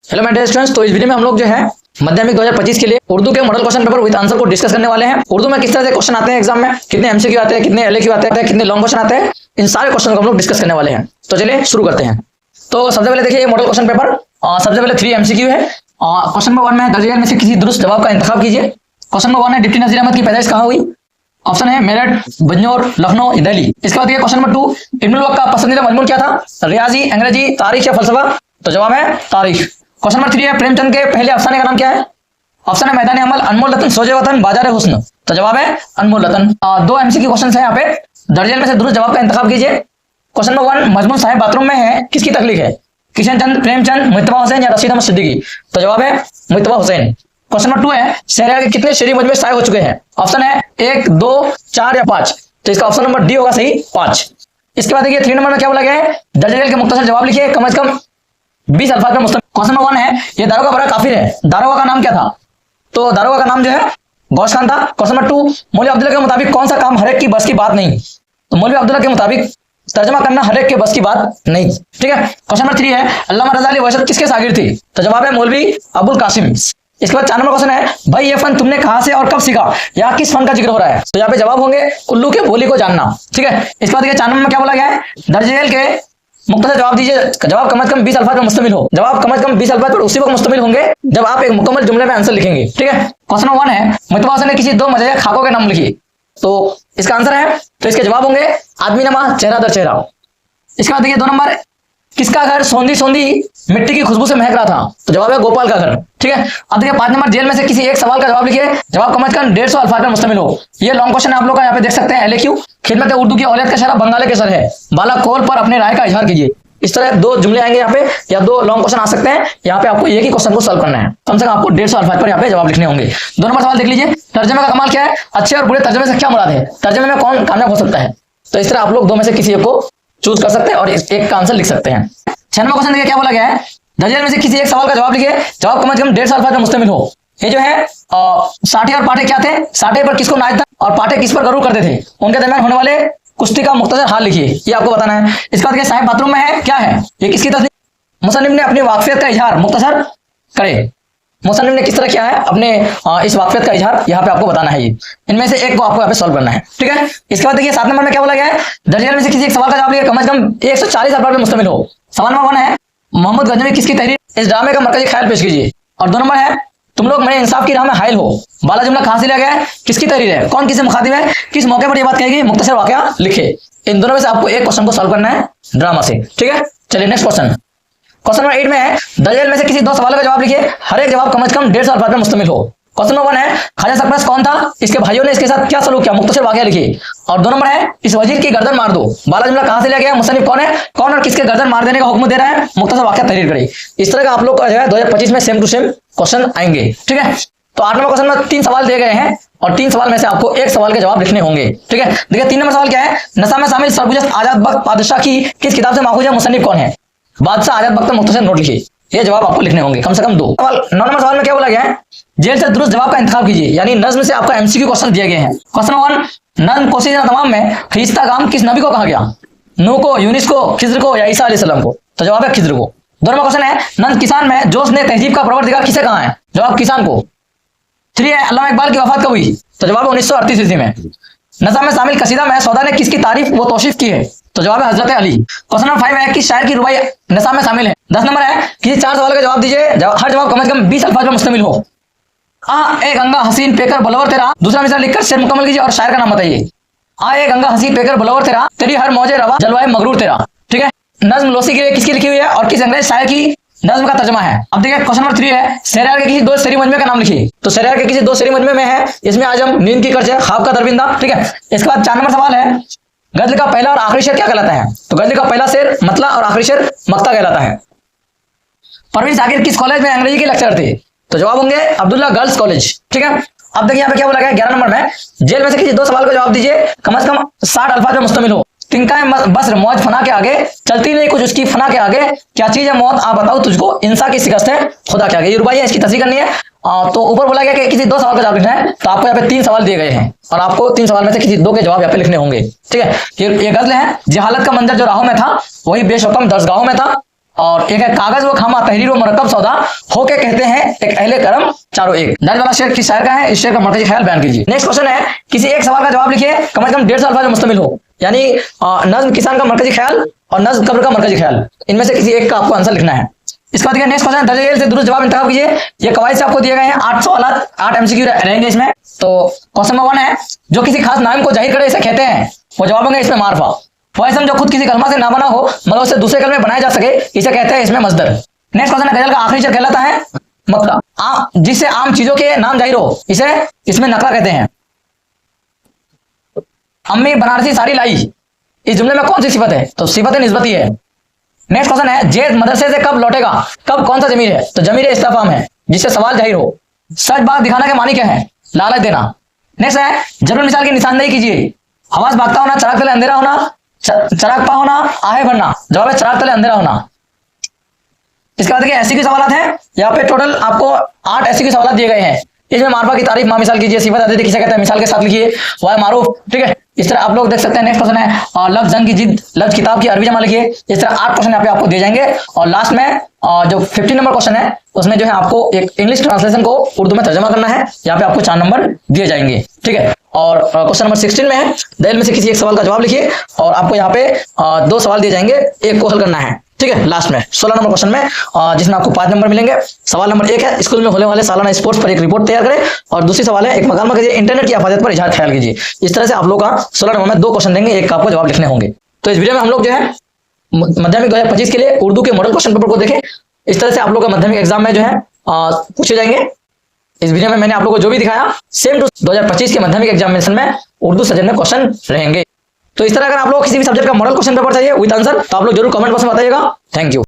Hello my dear students, तो इस video में हम लोग जो है माध्यमिक 2025 के लिए उर्दू के model question paper with answer को डिस्कस करने वाले हैं। उर्दू में किस तरह से क्वेश्चन आते हैं एग्जाम में, कितने एमसीक्यू आते हैं, कितने एलएक्यू आते हैं, कितने लॉन्ग क्वेश्चन आते हैं, इन सारे क्वेश्चन को हम लोग डिस्कस करने वाले हैं। तो चलिए शुरू करते हैं। तो सबसे पहले देखिए ये मॉडल क्वेश्चन पेपर, सबसे पहले 3 एमसीक्यू है। क्वेश्चन नंबर 1 में दर्ज में से किसी दुरुस्त जवाब का इंतखाब कीजिए। क्वेश्चन नंबर 1 है डिप्टी नजीर अहमद की पैदाइश कहाँ हुई? ऑप्शन है मेरठ, बंजौर, लखनऊ, दिल्ली। इसके बाद क्वेश्चन नंबर 2, इब्नुल वक्त का पसंदीदा मजमून क्या था? रियाजी, अंग्रेजी, तारीख या फलसफा? तो जवाब है तारीख। क्वेश्चन नंबर 3 है प्रेमचंद के पहले अफसाने का नाम क्या है? ऑप्शन है मैदान अमल, अनमोल रतन, सोजे वतन, बाजार हुस्न। तो जवाब है अनमोल रतन। 2 एमसीक्यू क्वेश्चन है यहाँ पे, दर्जन में से दुरुस्त जवाब का इंतखाब कीजिए। क्वेश्चन नंबर 1, मजमून साहिब बाथरूम में है, किसकी तख्लीक है? किशनचंद, प्रेमचंद, मुज्तबा हुसैन या रशीद अहमद सिद्दीकी? तो जवाब है मुज्तबा हुसैन। क्वेश्चन नंबर 2 है शहरियार के कितने शेरी मजमे शाये हो चुके हैं? ऑप्शन है 1, 2, 4 या 5। तो इसका ऑप्शन नंबर डी होगा सही, 5। इसके बाद देखिए 3 नंबर में क्या बोला गया है? दर्ज के मुख्तसर जवाब लिखिए, कम से कम 20 अल्फाज में मुश्तमिल। क्वेश्चन नंबर 1 है ये दारोगा बड़ा काफिर है, दारोगा का नाम क्या था? तो दारोगा का नाम जो है गौस खान था। क्वेश्चन नंबर 2, मौलवी अब्दुल्ला के मुताबिक कौन सा काम हर एक की बस की बात नहीं? तो मौलवी अब्दुल्ला के मुताबिक तर्जमा करना हर एक के बस की बात नहीं। ठीक है। क्वेश्चन नंबर 3 है अल्लामा रज़ा अली वहशत किसके शागिर्द थे? तो जवाब है मौलवी अबुल कासिम। इसके बाद 4 नंबर क्वेश्चन है भाई ये फन तुमने कहां से और कब सीखा? यहाँ किस फन का जिक्र हो रहा है? तो यहाँ पे जवाब होंगे उल्लू के बोली को जानना। ठीक है। इसके बाद 4 नंबर में क्या बोला गया है? दर्ज के मुख्तसर जवाब दीजिए, जवाब कम से कम 20 अल्फाज पर मुश्तमिल हो। जवाब कम से कम 20 अल्फाज पर उसी वक्त मुश्तमिल होंगे जब आप एक मुकम्मल जुमले में आंसर लिखेंगे। ठीक है। क्वेश्चन नंबर 1 है मुज्तबा हुसैन ने किसी 2 मज़े खाकों के नाम लिखिए। तो इसका आंसर है, तो इसके जवाब होंगे आदमी नमा, चेहरा दर चेहरा। इसके बाद देखिए 2 नंबर, किसका घर सौंधी सौंधी मिट्टी की खुशबू से महक रहा था? तो जवाब है गोपाल का घर। ठीक है। अब देखिए 5 नंबर, जेल में से किसी एक सवाल का जवाब लिखिए, जवाब कम से कम 150 अल्फाज पर मुश्तमिल हो। ये लॉन्ग क्वेश्चन है, आप लोग का यहाँ पे देख सकते हैं। एलएक्यू, खिदमत उर्दू की औलियत का शहरा बंगाली के सर है, बाला कोल पर अपने राय का इजहार कीजिए। इस तरह 2 जुमले आएंगे यहाँ पे, या 2 लॉन्ग क्वेश्चन आ सकते हैं। यहाँ पे आपको एक ही क्वेश्चन को सॉल्व करना है, कम से कम आपको 150 अल्फाज पर यहाँ पे जवाब लिखने होंगे। 2 नंबर सवाल देख लीजिए, तर्जमे का कमाल क्या है? अच्छे और बुरे तर्जमे से क्या मुराद है? तर्जमे में कौन कामयाब हो सकता है? तो इस तरह आप लोग 2 में से किसी एक को चूज कर सकते हैं और एक का आंसर लिख सकते हैं। 6 नंबर क्वेश्चन देखिए क्या बोला गया है? दर्जन में से किसी एक सवाल का जवाब लिखिए, जवाब कम से कम 150 अल्फाज पर मुश्तमिल हो। ये जो है साठे और पाठे क्या थे? साठे पर किसको नाच था और पाठे किस पर गरूर करते थे? उनके दरमियान होने वाले कुश्ती का मुख्तसर हाल लिखिए, ये आपको बताना है। इसके बाद साहिब बाथरूम में है क्या है? ये किसकी तस्वीर? मुसन्निफ ने अपनी वाकफियत का इजहार मुख्तसर करे। मुसन्निफ ने किस तरह किया है अपने इस वाकफियत का इजहार? यहाँ पे आपको बताना है। ये इनमें से एक को आपको यहाँ पे सॉल्व करना है। ठीक है। इसके बाद देखिए 7 नंबर में क्या बोला गया है? दर्जन में से किसी एक सवाल का जवाब लिखिए, कम से कम 140 अल्फाज में मुश्तमिल हो। सवाल नंबर 1 है मोहम्मद गजनवी किसकी तहरीर? इस ड्रामे का मरकजी ख्याल पेश कीजिए। और 2 नंबर है तुम लोग मेरे इंसाफ की राह में हाइल हो, बाला जुमला कहां से लिया गया है? किसकी तहरीर है? कौन किसे मुखातिब है? किस मौके पर यह बात कहेगी? मुख्तसर वाकया लिखे। इन दोनों में से आपको एक क्वेश्चन को सॉल्व करना है ड्रामा से। ठीक है। चलिए नेक्स्ट क्वेश्चन। क्वेश्चन नंबर 8 में है दर्जन में से किसी 2 सवालों का जवाब लिखिए, हर एक जवाब कम से कम 150 अल्फाज में मुश्तमिल हो। क्वेश्चन नंबर 1 है ख्वाजा सरपरस्त कौन था? इसके भाइयों ने इसके साथ क्या सलूक किया? मुख्तसर वाकया लिखिए। और 2 नंबर है इस वजीर की गर्दन मार दो, बाला जुमला कहां से लिया गया? मुसन्निफ कौन है? कौन और किसके गर्दन मार देने का हुक्म दे रहा है? मुख्तसर वाकया तहरीर करें। इस तरह का आप लोग का जो है 2025 में सेम टू सेम क्वेश्चन आएंगे। ठीक है। तो 8 नंबर क्वेश्चन में 3 सवाल दिए गए हैं और 3 सवाल में से आपको एक सवाल के जवाब लिखने होंगे। ठीक है। देखिए 3 नंबर सवाल क्या है? नसा में शामिल सरगुजश्त आजाद बख्त बादशाह की किस किताब से माखूज है? मुसन्निफ कौन है? बादशाह आजाद बख्त मुख्तसर नोट लिखिए। ये जवाब आपको लिखने होंगे कम से कम 2 सवाल। 9 नंबर सवाल में क्या बोला गया है? जेल से दुरुस्त जवाब का इंतखाब कीजिए, यानी नज्म से आपका एमसीक्यू क्वेश्चन दिए गए हैं। क्वेश्चन नंबर 1, नज्म कोशिश तमाम में खिस्ता गाम किस नबी को कहा गया? नूह को, यूनिस को, खिज्र को या ईसा अलैहिस्सलाम को? तो जवाब है खिज्र को। 2 नंबर क्वेश्चन है नज्म किसान में जोश ने तहजीब का परवरदिगार किसे कहा है? जवाब किसान को। 3 है अल्लामा इकबाल की वफात कब हुई? तो जवाब 1938 ईस्वी में। नज़म में शामिल कसीदा में सौदा ने किसकी तारीफ व तौसीफ की है? तो जवाब है हजरत अली। क्वेश्चन नंबर 5 है किस शायर की रुबाई नसा में शामिल है? 10 नंबर है किसी 4 सवाल का जवाब दीजिए, हर जवाब कम से कम 20 अल्फाज में मुश्तमिल हो। ए गंगा हसीन पेकर बलवर तेरा, दूसरा मिसरा लिखकर शेर मुकम्मल कीजिए और शायर का नाम बताइए। ए गंगा हसीन पेकर बलवर तेरा, तेरी हर मौजे रवा जलवाए मगरूर तेरा। ठीक है। नज्म लोसी के लिए किसकी लिखी हुई है और किस अंग्रेज शायर की नज्म का तर्जमा है? अब देखिए क्वेश्चन नंबर 3 है शहरयार के किसी 2 शेरी मजमे का नाम लिखिए। तो शहरयार के किसी 2 शेरी मजमे में है इसमें आजम, नींद की कर्ज, ख्वाब का दरविंदा। ठीक है। इसके बाद 4 नंबर सवाल है गजल का पहला और आखिरी शेर क्या कहलाता है? तो गजल का पहला शेर मतला और आखिरी शेर मक्ता कहलाता है। परवीन साकिर किस कॉलेज में अंग्रेजी के लेक्चरर थे? तो जवाब होंगे अब्दुल्ला गर्ल्स कॉलेज। ठीक है। अब देखिए यहाँ पे क्या बोला गया 11 नंबर में जेल में से किसी 2 सवाल का जवाब दीजिए, कम से कम 60 अल्फाज में मुश्तमिल हो। तिनका बस मौज फना के आगे, चलती नहीं कुछ उसकी फना के आगे, क्या चीज है मौत आ बताओ तुझको, इंसान की शिकस्त है खुदा के आगे। ये रुबाई है, इसकी तस्वीर करनी है। तो ऊपर बोला गया कि किसी 2 सवाल का जवाब लिखना है, तो आपको यहाँ पे 3 सवाल दिए गए हैं और आपको 3 सवाल में से किसी 2 के जवाब यहाँ पे लिखने होंगे। ठीक है। ये गजल है जहालत का मंजर जो राहों में था वही बेशुकम दर्जगाहों में था, और एक है कागज व खामा तहरीर व मरकब सौदा हो के कहते हैं एक अहले करम चारों एक। दानिश वाला शेर किस शायर का है? इस शेर का मरकजी ख्याल बयान कीजिए। नेक्स्ट क्वेश्चन है, किसी एक सवाल का जवाब लिखिए कम से कम 150 अल्फाज में मुश्तमिल हो, यानी नज्म किसान का मरकजी ख्याल और नज्म कब्र का मरकजी ख्याल, इनमें से किसी एक का आपको आंसर लिखना है। इसके बाद नेक्स्ट क्वेश्चन दर्ज झेल से दुरुस्त जवाब इंतखाब कीजिए। ये कवायद से आपको दिए गए हैं 8 सवाल 8 एमसीक्यू रहेंगे इसमें। तो क्वेश्चन नंबर 1 है, जो किसी खास नाम को जाहिर करे इसे कहते हैं, वो जवाब होंगे इसमें मारफा। वह इसम जो खुद किसी कलमा से ना बना हो मगर उससे दूसरे कलमे बनाए जा सके इसे कहते हैं इसमें मजदर। नेक्स्ट क्वेश्चन है, गजल का आखिरी शेर कहलाता है मक्का, जिससे आम चीजों के नाम जाहिर हो इसे इसमें नकला कहते हैं। अम्मी बनारसी साड़ी लाई, इस जुमले में कौन सी सिफत है? तो सिफत निस्बती है। नेक्स्ट क्वेश्चन है, जैद मदरसे से कब लौटेगा, कब कौन सा जमीर है? तो जमीर इस्तिफाम है जिससे सवाल जाहिर हो। सच बात दिखाना के मानी क्या है? लालच देना। नेक्स्ट है, जरूर मिसाल की निशानदेही कीजिए। हवास भागता होना, चराग तले अंधेरा होना, चराग पा होना, आहे भरना, जवाब है चराग तले अंधेरा होना। इसके बाद ऐसी के सवाल हैं, यहाँ पे टोटल आपको 8 ऐसी के सवाल दिए गए हैं। इसमें मारफा की तारीफ मा मिसाल कीजिए, सिफत अदीद किसे कहते हैं मिसाल के साथ लिखिए, वह मारूफ, ठीक है। इस तरह आप लोग देख सकते हैं। नेक्स्ट क्वेश्चन है, और लफ्ज जंग की जिद, लफ्ज किताब की अरबी जमा लिखिए। इस तरह 8 क्वेश्चन यहाँ पे आपको दिए जाएंगे और लास्ट में जो 50 नंबर क्वेश्चन है उसमें जो है आपको एक इंग्लिश ट्रांसलेशन को उर्दू में तर्जमा करना है। यहाँ पे आपको 4 नंबर दिए जाएंगे, ठीक है। और क्वेश्चन नंबर 16 में है, दलील में से किसी एक सवाल का जवाब लिखिए और आपको यहाँ पे 2 सवाल दिए जाएंगे, एक को हल करना है, ठीक है। लास्ट में 16 नंबर क्वेश्चन में जिसमें आपको 5 नंबर मिलेंगे। सवाल नंबर 1 है, स्कूल में होने वाले सालाना स्पोर्ट्स पर एक रिपोर्ट तैयार करें, और दूसरी सवाल है, एक मकालमा कीजिए इंटरनेट की हिफाजत पर इजहार ख्याल कीजिए। इस तरह से आप लोग का 16 नंबर में 2 क्वेश्चन देंगे, एक का आपको जवाब लिखने होंगे। तो इस वीडियो में हम लोग जो है माध्यमिक 2025 के लिए उर्दू के मॉडल क्वेश्चन पेपर को देखें। इस तरह से आप लोग का माध्यमिक एग्जाम में जो है पूछे जाएंगे। इस वीडियो में मैंने आप लोग को जो भी दिखाया सेम टू 2025 के माध्यमिक एग्जामिनेशन में उर्दू सब्जेक्ट में क्वेश्चन रहेंगे। तो इस तरह अगर आप लोग किसी भी सब्जेक्ट का मॉडल क्वेश्चन पेपर चाहिए विद आंसर तो आप लोग जरूर कमेंट बॉक्स में बताइएगा। Thank you.